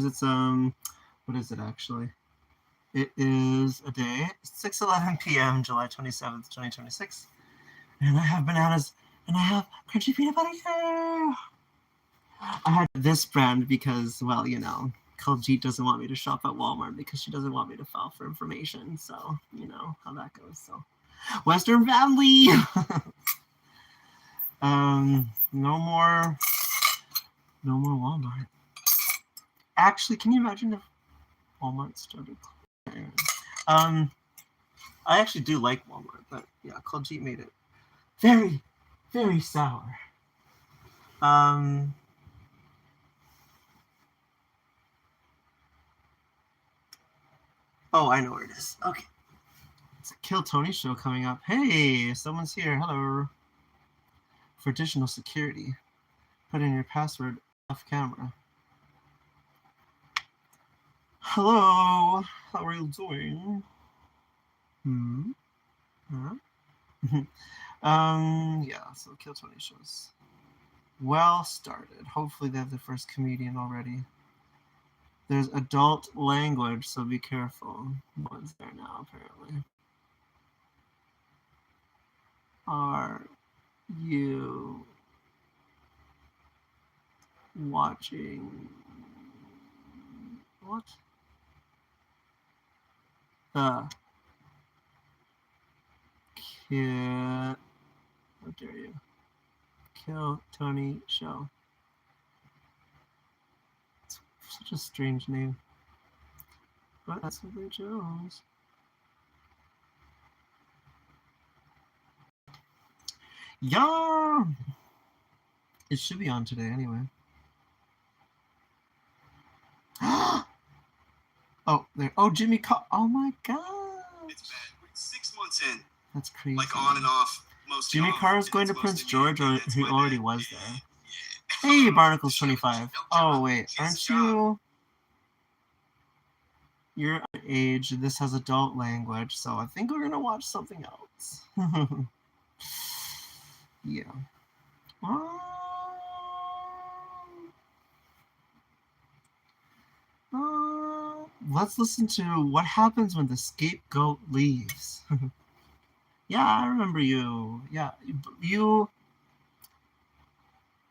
It's what is it actually? It is a day, 6:11 p.m., July 27th, 2026. And I have bananas and I have crunchy peanut butter. Yeah! I had this brand because, well, you know, Khaljit doesn't want me to shop at Walmart because she doesn't want me to file for information. So, you know how that goes. So, Western Family! No more Walmart. Actually, can you imagine if Walmart started closing? I actually do like Walmart, but yeah, Khaljit made it very, very sour. Oh, I know where it is. Okay. It's a Kill Tony show coming up. Hey, someone's here. Hello. For additional security, put in your password off camera. Hello. How are you doing? Huh? Yeah, so Kill 20 shows. Well started. Hopefully they have the first comedian already. There's adult language, so be careful. One's there now, apparently. Are you watching what? The Kid. How dare you? Kill Tony show. It's such a strange name. But that's what they chose. Yeah! It should be on today anyway. Oh, there. Oh, Jimmy Carr. Oh my god. It's bad. We're 6 months in. That's crazy. Like on and off. Jimmy Carr is going to Prince George, or he already was there. Hey, Barnacles 25. Oh wait, aren't you? You're an age. This has adult language, so I think we're gonna watch something else. Yeah. Let's listen to What Happens When the Scapegoat Leaves. Yeah, I remember you. Yeah, you're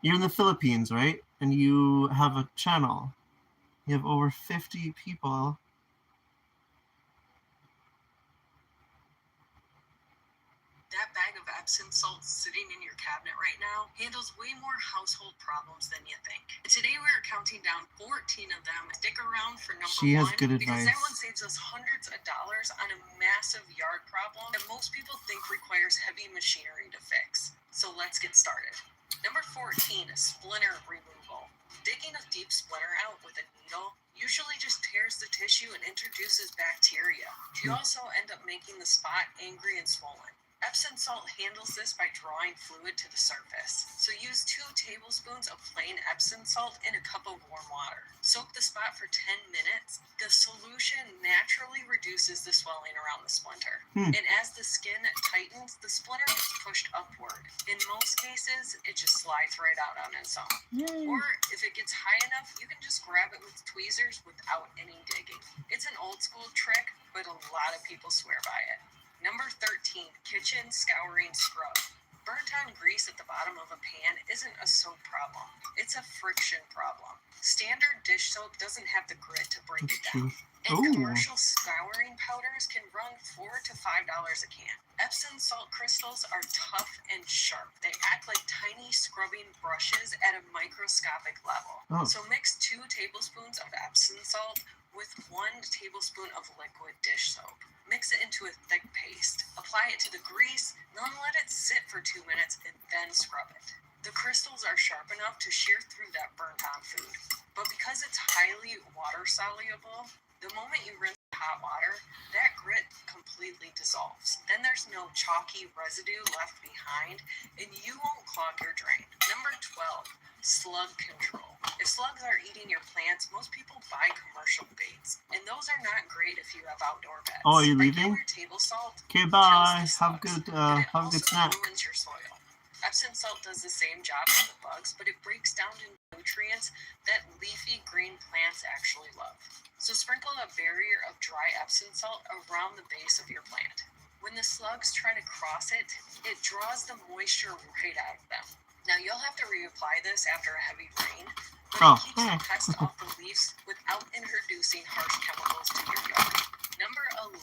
in the Philippines, right? And you have a channel. You have over 50 people. That bag of Epsom salt sitting in your cabinet right now handles way more household problems than you think. Today we're counting down 14 of them. Stick around for number She has one, good because advice. that one saves us hundreds of dollars on a massive yard problem that most people think requires heavy machinery to fix. So let's get started. Number 14 is splinter removal. Digging a deep splinter out with a needle usually just tears the tissue and introduces bacteria. You also end up making the spot angry and swollen. Epsom salt handles this by drawing fluid to the surface. So use 2 tablespoons of plain Epsom salt in a cup of warm water. Soak the spot for 10 minutes. The solution naturally reduces the swelling around the splinter. And as the skin tightens, the splinter gets pushed upward. In most cases, it just slides right out on its own. Yay. Or if it gets high enough, you can just grab it with tweezers without any digging. It's an old school trick, but a lot of people swear by it. Number 13, kitchen scouring scrub. Burnt on grease at the bottom of a pan isn't a soap problem. It's a friction problem. Standard dish soap doesn't have the grit to break it down. And commercial scouring powders can run $4 to $5 a can. Epsom salt crystals are tough and sharp. They act like tiny scrubbing brushes at a microscopic level. So mix 2 tablespoons of Epsom salt with 1 tablespoon of liquid dish soap. Mix it into a thick paste. Apply it to the grease, then let it sit for 2 minutes and then scrub it. The crystals are sharp enough to shear through that burnt-on food. But because it's highly water-soluble, the moment you rinse hot water, that grit completely dissolves. Then there's no chalky residue left behind, and you won't clog your drain. Number 12, slug control. If slugs are eating your plants, most people buy commercial baits, and those are not great if you have outdoor beds. Oh, are you leaving? Regular table salt Okay, bye. kills the Have slugs, good but it have a good also snack. ruins your soil. Epsom salt does the same job as the bugs, but it breaks down into nutrients that leafy green plants actually love. So sprinkle a barrier of dry Epsom salt around the base of your plant. When the slugs try to cross it, it draws the moisture right out of them. Now you'll have to reapply this after a heavy rain, but it keeps the pests off the leaves without introducing harsh chemicals to your yard. Number 11,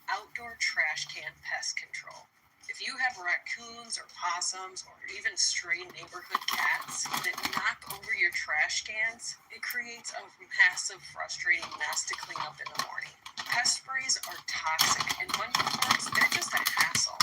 outdoor trash can pest control. If you have raccoons or possums or even stray neighborhood cats that knock over your trash cans, it creates a massive, frustrating mess to clean up in the morning. Pest sprays are toxic, and when used, they're just a hassle.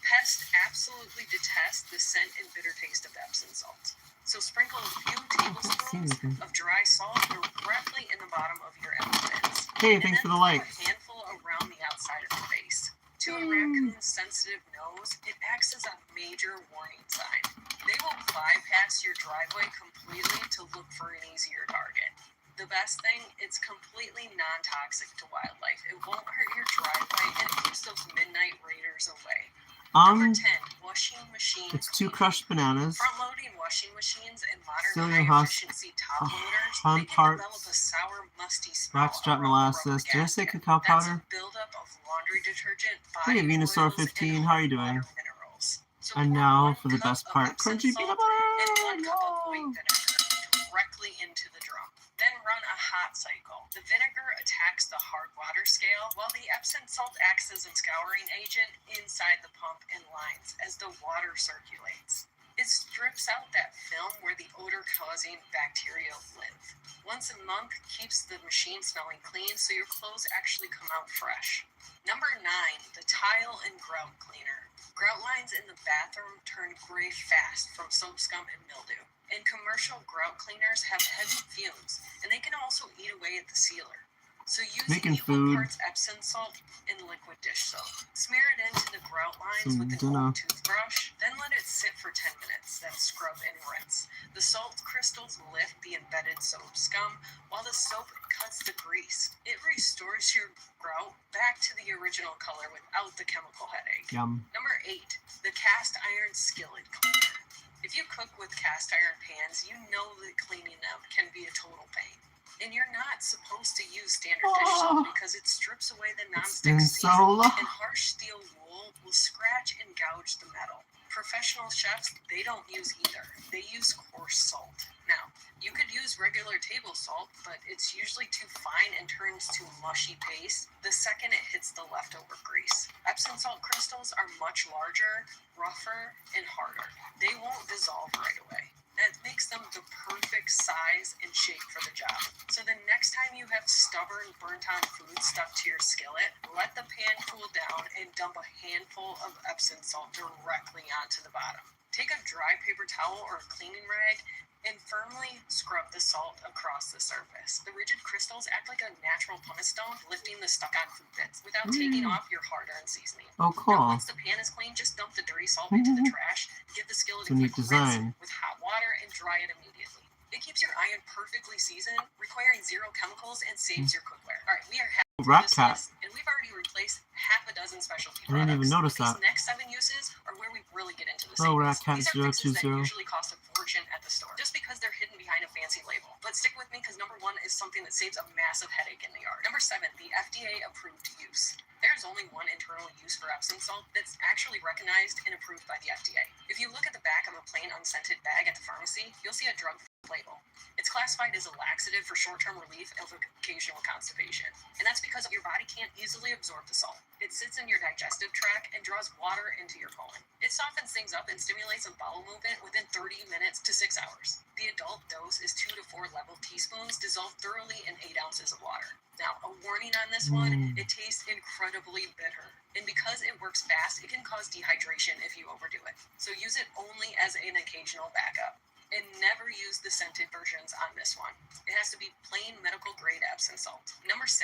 Pests absolutely detest the scent and bitter taste of Epsom salt. So sprinkle a few tablespoons of dry salt directly in the bottom of your empty bins. Hey, thanks for the like. likes. A handful around the outside of the base. To a raccoon's sensitive nose, it acts as a major warning sign. They will bypass your driveway completely to look for an easier target. The best thing, it's completely non-toxic to wildlife. It won't hurt your driveway, and it keeps those midnight raiders away. Number 10, washing machine It's 2 cleaning. crushed bananas. Front-loading washing machines and modern Cillian high-efficiency top loaders, they can Parts, develop a sour, musty smell. Blackstrap around the rubber molasses. Did I say gasket. cacao That's powder? a buildup of laundry detergent, Hey, body Venusaur oils, 15, and how are you doing? water minerals. So And pour now 1 for the cup best of part, Epsom crunchy salt peanut butter. and 1 cup of white vinegar directly into the drum. Then run a hot cycle. The vinegar attacks the hard water scale, while the Epsom salt acts as a scouring agent inside the pump and lines as the water circulates. It strips out that film where the odor-causing bacteria live. Once a month keeps the machine smelling clean, so your clothes actually come out fresh. Number 9, the tile and grout cleaner. Grout lines in the bathroom turn gray fast from soap scum and mildew. And commercial grout cleaners have heavy fumes, and they can also eat away at the sealer. So use Making equal food. parts Epsom salt and liquid dish soap. Smear it into the grout lines Some with an dinner. old toothbrush, then let it sit for 10 minutes, then scrub and rinse. The salt crystals lift the embedded soap scum, while the soap cuts the grease. It restores your grout back to the original color without the chemical headache. Yum. Number 8, the cast iron skillet cleaner. If you cook with cast iron pans, you know that cleaning them can be a total pain. And you're not supposed to use standard dish soap because it strips away the It's nonstick been season, so long. and harsh steel wool will scratch and gouge the metal. Professional chefs, they don't use either. They use coarse salt. Now, you could use regular table salt, but it's usually too fine and turns to mushy paste the second it hits the leftover grease. Epsom salt crystals are much larger, rougher, and harder. They won't dissolve right away. That makes them the perfect size and shape for the job. So the next time you have stubborn, burnt-on food stuck to your skillet, let the pan cool down and dump a handful of Epsom salt directly onto the bottom. Take a dry paper towel or a cleaning rag and firmly scrub the salt across the surface. The rigid crystals act like a natural pumice stone, lifting the stuck-on food bits without taking off your hard-earned seasoning. Oh, Now, cool. once the pan is clean, just dump the dirty salt into the trash, give the skillet It's a a neat quick design. rinse with hot water, and dry it immediately. It keeps your iron perfectly seasoned, requiring 0 chemicals, and saves your cookware. All right, we are happy with Rat this cat. list, and we've already replaced half a dozen specialty I didn't products. even notice But that. these next 7 uses are where we really get into the Hello, savings. Rat Cat These are fixes that 020. usually cost a fortune at the store, just because they're hidden behind a fancy label. But stick with me, because number 1 is something that saves a massive headache in the yard. Number 7, the FDA-approved use. There's only one internal use for Epsom salt that's actually recognized and approved by the FDA. If you look at the back of a plain unscented bag at the pharmacy, you'll see a drug label. It's classified as a laxative for short-term relief of occasional constipation. And that's because your body can't easily absorb the salt. It sits in your digestive tract and draws water into your colon. It softens things up and stimulates a bowel movement within 30 minutes to 6 hours. The adult dose is 2 to 4 level teaspoons dissolved thoroughly in 8 ounces of water. Now, a warning on this one, it tastes incredibly bitter. And because it works fast, it can cause dehydration if you overdo it. So use it only as an occasional backup. And never use the scented versions on this one. It has to be plain medical grade Epsom salt. Number 6,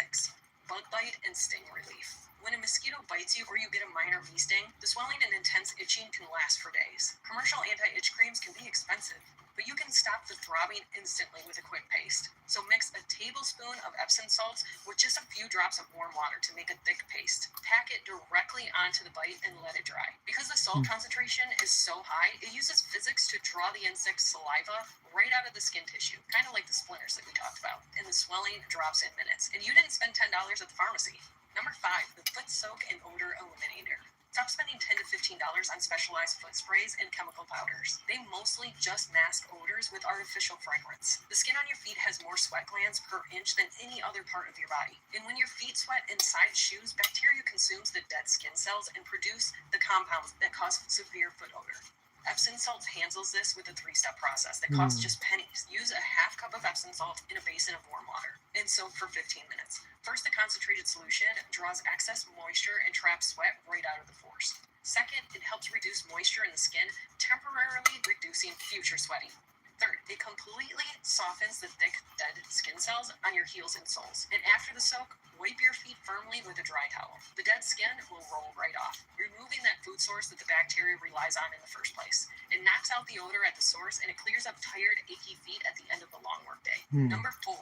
bug bite and sting relief. When a mosquito bites you or you get a minor bee sting, the swelling and intense itching can last for days. Commercial anti-itch creams can be expensive, but you can stop the throbbing instantly with a quick paste. So mix a tablespoon of Epsom salts with just a few drops of warm water to make a thick paste. Pack it directly onto the bite and let it dry. Because the salt concentration is so high, it uses physics to draw the insect's saliva right out of the skin tissue, kind of like the splinters that we talked about, and the swelling drops in minutes. And you didn't spend $10 at the pharmacy. Number 5, the Foot Soak and Odor Eliminator. Stop spending $10 to $15 on specialized foot sprays and chemical powders. They mostly just mask odors with artificial fragrance. The skin on your feet has more sweat glands per inch than any other part of your body. And when your feet sweat inside shoes, bacteria consumes the dead skin cells and produce the compounds that cause severe foot odor. Epsom salt handles this with a 3-step process that costs just pennies. Use a half cup of Epsom salt in a basin of warm water and soak for 15 minutes. First, the concentrated solution draws excess moisture and traps sweat right out of the pores. Second, it helps reduce moisture in the skin, temporarily reducing future sweating. Third, it completely softens the thick, dead skin cells on your heels and soles. And after the soak, wipe your feet firmly with a dry towel. The dead skin will roll right off, removing that food source that the bacteria relies on in the first place. It knocks out the odor at the source, and it clears up tired, achy feet at the end of the long workday. Number 4,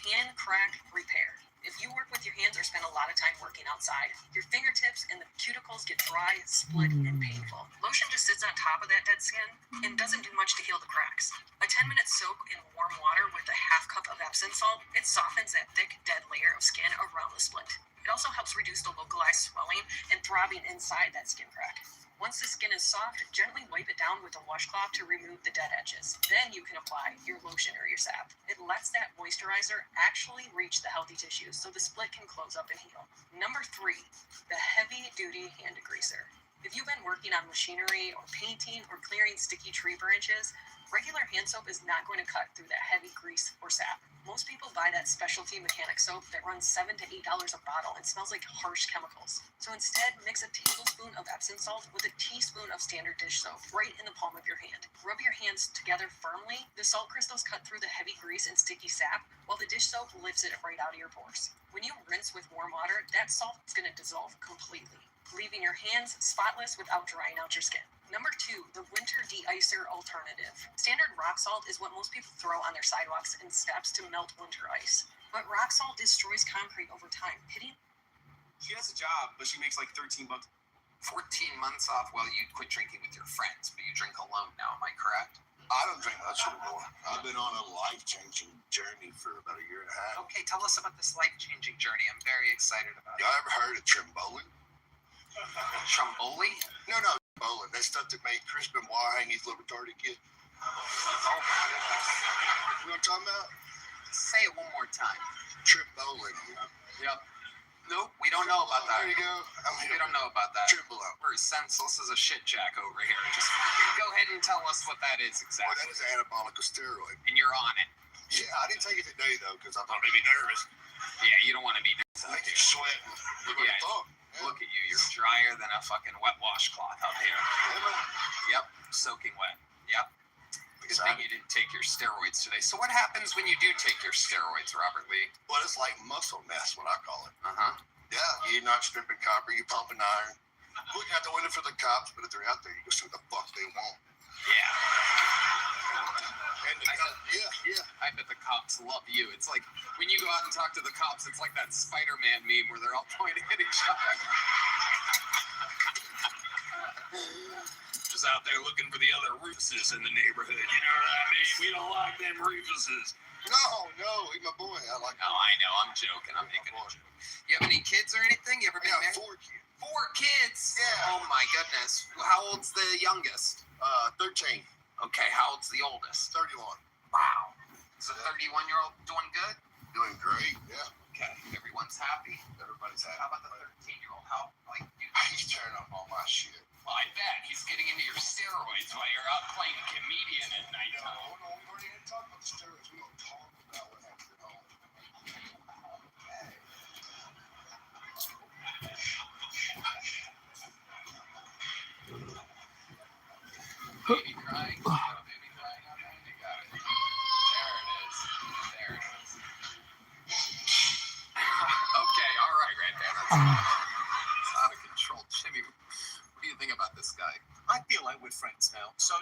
hand crack repair. If you work with your hands or spend a lot of time working outside, your fingertips and the cuticles get dry, split, and painful. Lotion just sits on top of that dead skin and doesn't do much to heal the cracks. A 10-minute soak in warm water with a half cup of Epsom salt, it softens that thick, dead layer of skin around the split. It also helps reduce the localized swelling and throbbing inside that skin crack. Once the skin is soft, gently wipe it down with a washcloth to remove the dead edges. Then you can apply your lotion or your salve. It lets that moisturizer actually reach the healthy tissues so the split can close up and heal. Number 3, the heavy-duty hand degreaser. If you've been working on machinery or painting or clearing sticky tree branches, regular hand soap is not going to cut through that heavy grease or sap. Most people buy that specialty mechanic soap that runs $7 to $8 a bottle and smells like harsh chemicals. So instead, mix a tablespoon of Epsom salt with a teaspoon of standard dish soap right in the palm of your hand. Rub your hands together firmly. The salt crystals cut through the heavy grease and sticky sap, while the dish soap lifts it right out of your pores. When you rinse with warm water, that salt is going to dissolve completely, leaving your hands spotless without drying out your skin. Number 2, the winter de-icer alternative. Standard rock salt is what most people throw on their sidewalks and steps to melt winter ice. But rock salt destroys concrete over time, hitting. She has a job, but she makes like $13. 14 months off while you quit drinking with your friends, but you drink alone now, am I correct? I don't drink much anymore. I've been on a life-changing journey for about a year and a half. Okay, tell us about this life-changing journey. I'm very excited about it. Y'all ever heard of Trimbolin? Stromboli? No, Trimbolin. That stuff that made Chris Benoit hang his little retarded kid. Oh, my goodness. You know what I'm talking about? Say it one more time. Trimbolin. Yep. Nope, we don't know about that. There you go. We don't know about that. Trimbolin. We're as senseless as a shit jack over here. Just go ahead and tell us what that is Well, exactly. that is an anabolic steroid. And you're on it. Yeah, I didn't take it today, though, because I thought I'd be nervous. Yeah, you don't want to be nervous out Make you here. sweat. Look what I thought. Look at you. You're drier than a fucking wet washcloth out here. Yep, soaking wet. Yep. Good thing you didn't take your steroids today. So what happens when you do take your steroids, Robert Lee? Well, it's like muscle mass, what I call it. Uh-huh. Yeah, you're not stripping copper, you're pumping iron. Looking out the window for the cops, but if they're out there, you go see what the fuck they want. Yeah. And the yeah. I bet the cops love you. It's like when you go out and talk to the cops, it's like that Spider-Man meme where they're all pointing at each other. Just out there looking for the other Rufuses in the neighborhood. You know what I mean? We don't like them Rufuses. No, he's my boy. I like Oh, I know. I'm joking. I'm making a joke. You have any kids or anything? You ever been Yeah, married? 4 kids. 4 kids? Yeah. Oh, my goodness. How old's the youngest? 13, Okay, how old's the oldest? 31. Wow. Is the 31-year-old doing good? Doing great, yeah. Okay, everyone's happy. Everybody's happy. How about the 13-year-old? How, like, you... He's turning up all my shit. Well, I bet he's getting into your steroids while you're out playing comedian at night. No, we already had talked about the steroids. We don't talk about what happened at home. Baby crying? You got a baby crying on there? You got it. There it is. Okay, all right, Red Banner. It's out of control. Jimmy, what do you think about this guy? I feel like we're friends now. So,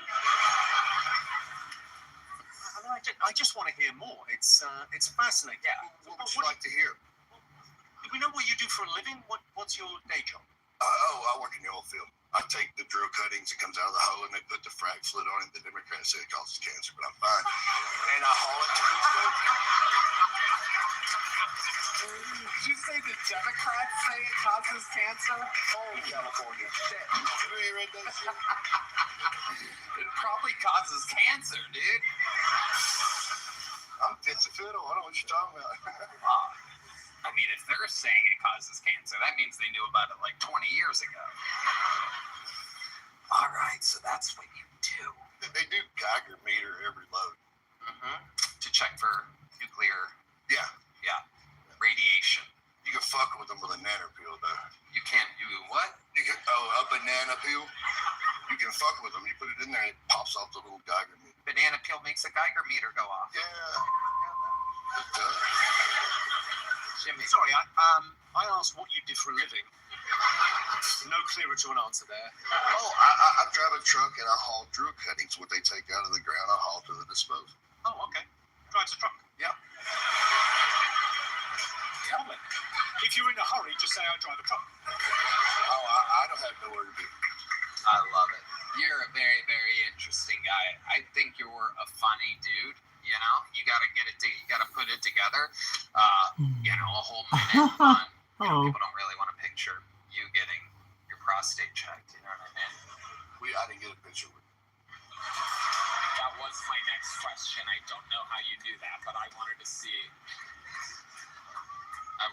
fascinating. Yeah. What would you like to hear? Do we know what you do for a living? What's your day job? I work in the oil field. I take the drill cuttings that comes out of the hole and they put the frac fluid on it. The Democrats say it causes cancer, but I'm fine. And I haul it to Houston. Did you say the Democrats say it causes cancer? Oh, California. Shit. You ain't read that shit? It probably causes cancer, dude. I'm fit to fiddle. I don't know what you're talking about. I mean, if they're saying it causes cancer, that means they knew about it like 20 years ago. All right, so that's what you do. They do Geiger meter every load. To check for nuclear, Yeah. radiation. You can fuck with them with a nanopeel, though. You can't do what? You can, a banana peel. You can fuck with them. You put it in there and it pops off the little Geiger meter. Banana peel makes a Geiger meter go off. Yeah. It does. Jimmy. Sorry, I asked what you did for a living. No clearer to an answer there. Oh, I drive a truck and I haul drill cuttings. What they take out of the ground, I haul to the disposal. Oh, okay. Drives a truck. Yeah. Lovely. If you're in a hurry, just say I drive a truck. Oh, I don't have nowhere to be. I love it. You're a very, very interesting guy. I think you're a funny dude. You know, you gotta get it. You gotta put it together. A whole minute on. Oh. People don't really want to picture you getting your prostate checked. You know what I mean? I didn't get a picture with That was my next question. I don't know how you do that, but I wanted to see.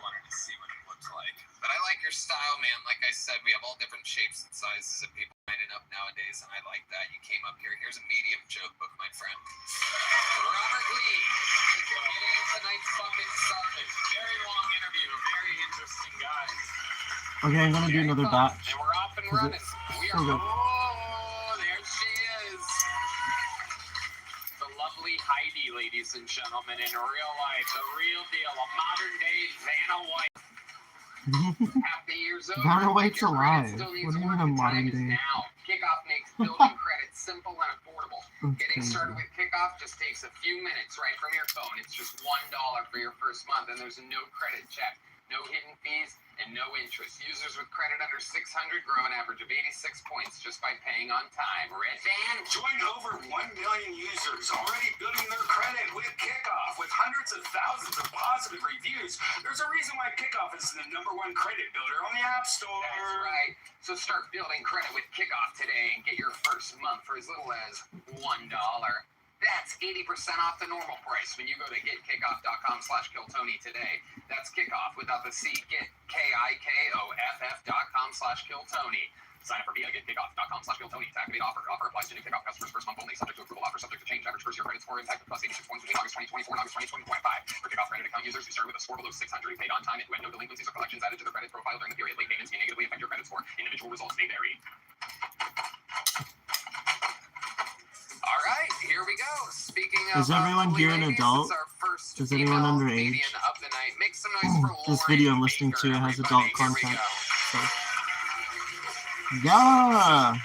What it looked like. But I like your style, man. Like I said, we have all different shapes and sizes of people lining up nowadays, and I like that. You came up here. Here's a medium joke book, my friend. Robert Lee. We can get into tonight's fucking subject. Very long interview. Very interesting guy. Okay, I'm gonna do another batch. And we're off and running. We are. so good. Oh, there she is. The lovely Heidi, ladies and gentlemen, in real life, the real deal, a modern day Vanna White. Half the year's over. Vanna White's Your credit alive. still needs What do you work. mean a The modern time is day? now. Kickoff makes building credit simple and affordable. That's Getting crazy. started with Kickoff just takes a few minutes right from your phone. It's just $1 for your first month, and there's no credit check, no hidden fees, and no interest. Users with credit under 600 grow an average of 86 points just by paying on time. Red Dan, Join over 1 million users already building their credit with Kickoff. With hundreds of thousands of positive reviews, there's a reason why Kickoff is the #1 credit builder on the App Store. that's right. So start building credit with Kickoff today and get your first month for as little as $1. That's 80% off the normal price when you go to getkickoff.com/Kiltony today. That's Kickoff without the C. Get KIKOFF.com/Kiltony. Sign up for via getkickoff.com/Kiltony to activate offer. Offer applies to new Kickoff customers first month only, subject to approval. Offer subject to change. Average first year credit score impact plus 86 points between August 2024 and August 2025. For Kickoff credit account users who started with a score below 600, paid on time, and who had no delinquencies or collections added to their credit profile during the period. Late payments may negatively affect your credit score. Individual results may vary. All right, here we go. Speaking of, Is everyone lovely here an ladies, adult? this is our first Is anyone female underage? comedian of the night. Make some noise for This Lauren video I'm listening Baker, to has everybody. adult Here we content. go. So. Yeah.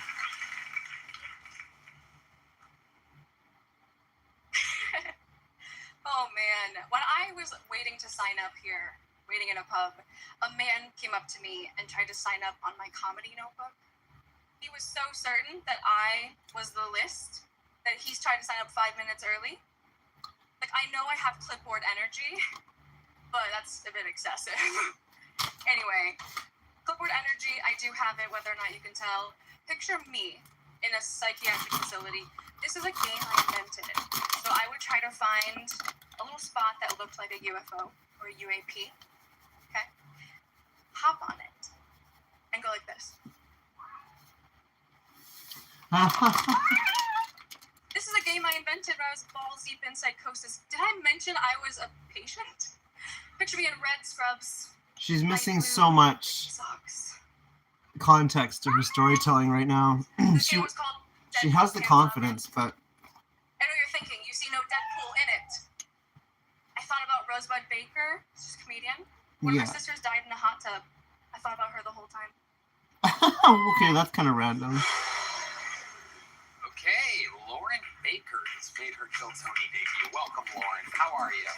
Oh man, when I was waiting to sign up here, waiting in a pub, a man came up to me and tried to sign up on my comedy notebook. He was so certain that I was the list that he's trying to sign up 5 minutes early. Like, I know I have clipboard energy, but that's a bit excessive. Anyway, clipboard energy, I do have it, whether or not you can tell. Picture me in a psychiatric facility. This is a game I invented. So I would try to find a little spot that looked like a UFO or a UAP. Okay? Hop on it and go like this. This is a game I invented when I was balls deep in psychosis. Did I mention I was a patient? Picture me in red scrubs. She's missing blue so much socks. context to her storytelling right now. This she game was called she Deadpool has the Can't Stop confidence, but I know you're thinking, you see no Deadpool in it. I thought about Rosebud Baker, she's a comedian. When yeah. her sisters died in a hot tub, I thought about her the whole time. Okay, that's kind of random. Okay, Lauren Baker has made her Kill Tony debut. Welcome, Lauren. How are you?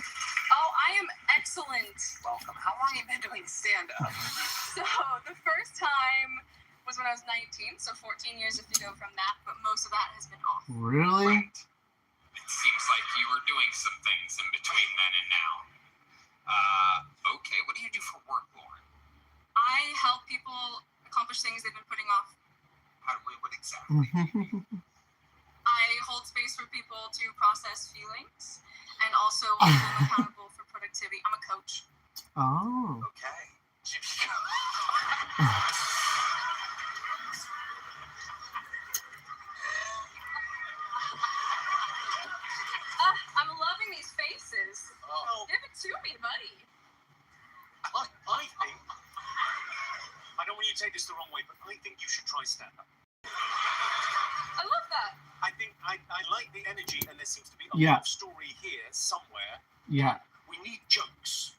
Oh, I am excellent. Welcome. How long have you been doing stand-up? So the first time was when I was 19, so 14 years if you go from that, but most of that has been off. Really? It seems like you were doing some things in between then and now. Okay. What do you do for work, Lauren? I help people accomplish things they've been putting off. What exactly? I hold space for people to process feelings and also hold them accountable for productivity. I'm a coach. Oh. Okay. I'm loving these faces. Oh, Give it to me, buddy. I think. I don't want you to take this the wrong way, but I think you should try stand-up. I love that. I think I like the energy, and there seems to be a Yeah. love story here somewhere. Yeah. We need jokes.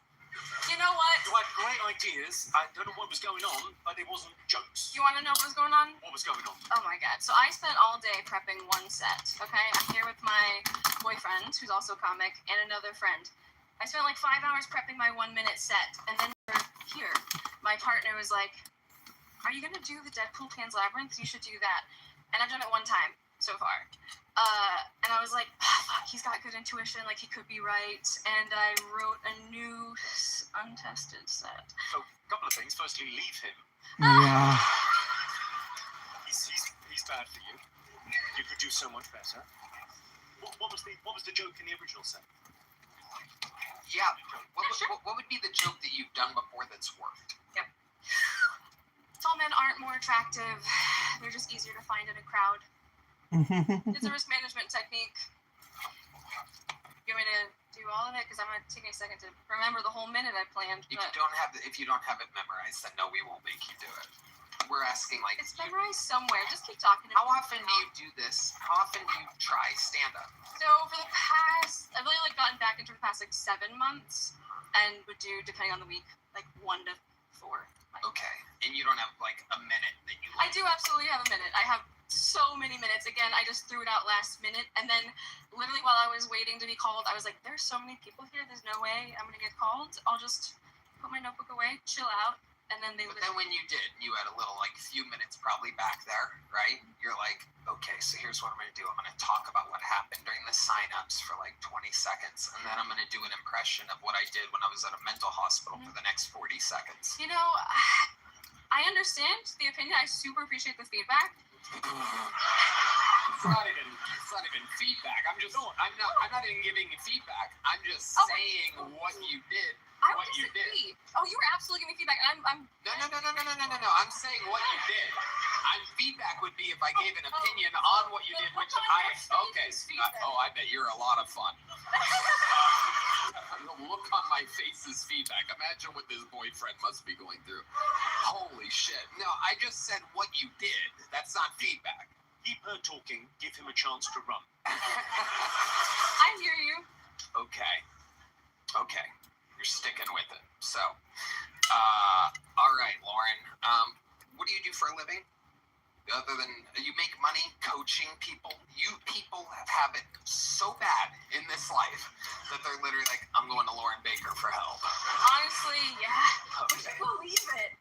You know what? You had great ideas. I don't know what was going on, but it wasn't jokes. You want to know what was going on? What was going on? Oh my god. So I spent all day prepping one set, okay? I'm here with my boyfriend, who's also a comic, and another friend. I spent like 5 hours prepping my 1 minute set, and then we're here. My partner was like, are you gonna do the Deadpool Pan's Labyrinth? You should do that. And I've done it one time so far. And I was like, fuck, he's got good intuition, like he could be right. And I wrote a new untested set. So, a couple of things. Firstly, leave him. Yeah. He's bad for you. You could do so much better. What was the joke in the original set? Yeah. What would be the joke that you've done before that's worked? Tall men aren't more attractive. They're just easier to find in a crowd. It's a risk management technique. You want me to do all of it? Because I'm going to take a second to remember the whole minute I planned. If But you don't have it memorized, then no, we won't make you do it. We're asking like. it's memorized somewhere. Just keep talking. How often do you do this? How often do you try stand-up? So over the past, I've really gotten back into the past 7 months, and would do, depending on the week, 1 to 4. Okay, and you don't have a minute that you. I do absolutely have a minute. I have so many minutes. Again, I just threw it out last minute, and then literally while I was waiting to be called, I was like, "There's so many people here. There's no way I'm gonna get called. I'll just put my notebook away, chill out." And then But then when you did, you had a little few minutes probably back there, right? You're like, okay, so here's what I'm gonna do. I'm gonna talk about what happened during the signups for 20 seconds, and then I'm gonna do an impression of what I did when I was at a mental hospital for the next 40 seconds. You know, I understand the opinion. I super appreciate the feedback. It's not even feedback. I'm not even giving you feedback. I'm just saying what you did. I What would you did. disagree. Oh, you were absolutely giving me feedback. I'm No. I'm saying what you did. Feedback would be if I gave an opinion on what you The did, which look on I your face okay. is feedback. I bet you're a lot of fun. The look on my face is feedback. Imagine what this boyfriend must be going through. Holy shit! No, I just said what you did. That's not feedback. Keep her talking. Give him a chance to run. I hear you. Okay. You're sticking with it. So, all right, Lauren. What do you do for a living? Other than you make money coaching people, you people have it so bad in this life that they're literally like, I'm going to Lauren Baker for help. Honestly, yeah. Would Okay. you believe it?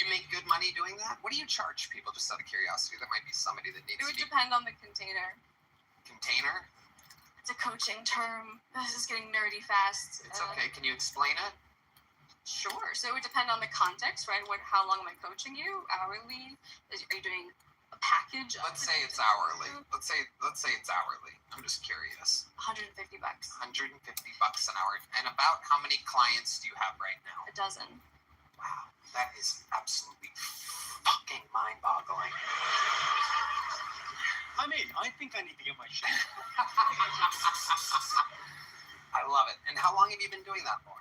You make good money doing that? What do you charge people? Just out of curiosity, there might be somebody that needs It to would be depend on the container. container. It's a coaching term. This is getting nerdy fast. It's okay. Can you explain it? Sure. So it would depend on the context, right? How long am I coaching you? Hourly? Are you doing a package? Let's say it's hourly. Let's say it's hourly. I'm just curious. $150. $150 an hour. And about how many clients do you have right now? A dozen. Wow, that is absolutely fucking mind-boggling. I think I need to get my shit. I love it. And how long have you been doing that for?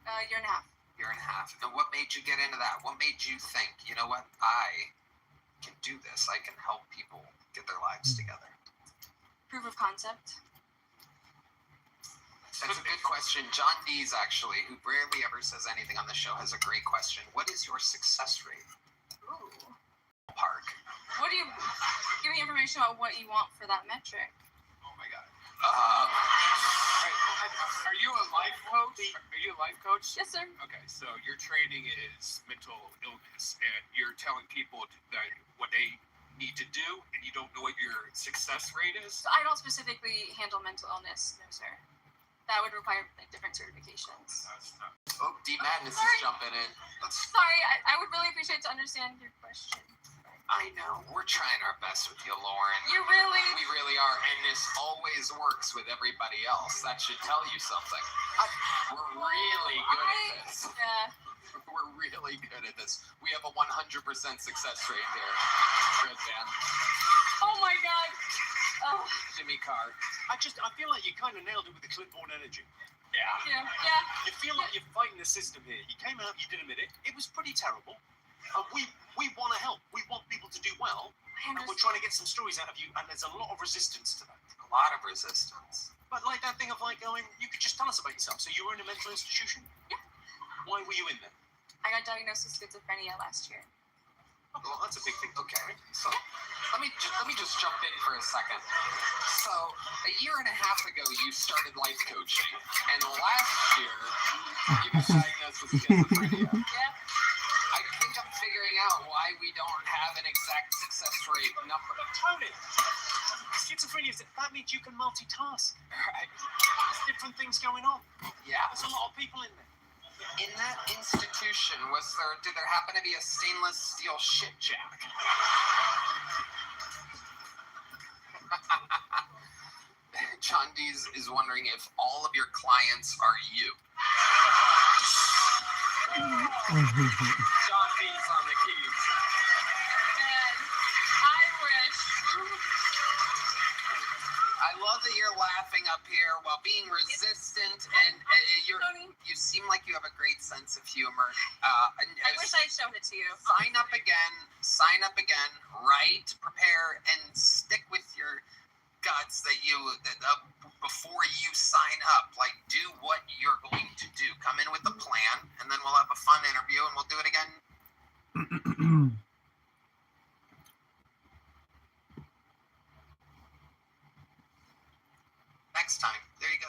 A year and a half. Year and a half. And what made you get into that? What made you think, you know what, I can do this. I can help people get their lives together. Proof of concept. That's a good question. John Dees, actually, who rarely ever says anything on the show, has a great question. What is your success rate? Ooh. Park. What do you give me information about what you want for that metric? Oh my God. Right, Are you a life coach? Are you a life coach? Yes, sir. Okay, so your training is mental illness, and you're telling people that what they need to do, and you don't know what your success rate is. So I don't specifically handle mental illness, no, sir. That would require like, different certifications. That's not. Oh, D Madness Sorry. is jumping in. Sorry, I would really appreciate to understand your question. I know. We're trying our best with you, Lauren. You really? We really are, and this always works with everybody else. That should tell you something. We're really good at this. Yeah. We're really good at this. We have a 100% success rate here. Red Band. Oh my god. Oh, Jimmy Carr. I feel like you kind of nailed it with the clipboard energy. Yeah. yeah. You feel like you're fighting the system here. You came out, you did admit it. It was pretty terrible. We want to help. We want people to do well. I And we're understand. trying to get some stories out of you, and there's a lot of resistance to that. A lot of resistance. But like that thing of like going, you could just tell us about yourself. So you were in a mental institution? Yeah. Why were you in there? I got diagnosed with schizophrenia last year. Oh, well, that's a big thing. Okay, so let me just jump in for a second. So a year and a half ago, you started life coaching, and last year you were diagnosed with schizophrenia. Yeah. I think I'm figuring out why we don't have an exact success rate number. Tony, schizophrenia, that means you can multitask. Right? There's different things going on. Yeah. There's a lot of people in there. In that institution, did there happen to be a stainless steel shit jack? John Dees is wondering if all of your clients are you. John Dees on the keys. Man, I wish. I love that you're laughing up here while being resistant, and Tony, you seem like you have a great sense of humor. I wish I'd shown it to you. Sign up again, write, prepare, and stick with your guts before you sign up. Like, do what you're going to do. Come in with a plan, and then we'll have a fun interview, and we'll do it again. Next time. There you go.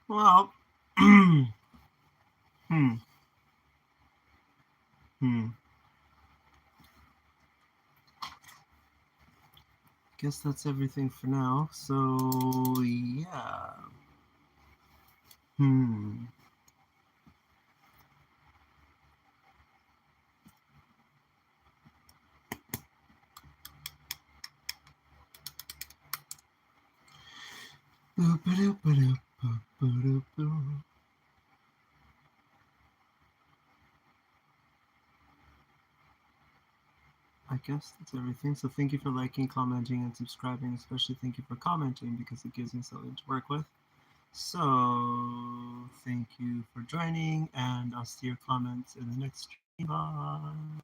Well, Guess that's everything for now. So, yeah. I guess that's everything. So thank you for liking, commenting, and subscribing. Especially thank you for commenting because it gives me something to work with. So thank you for joining, and I'll see your comments in the next stream. Bye.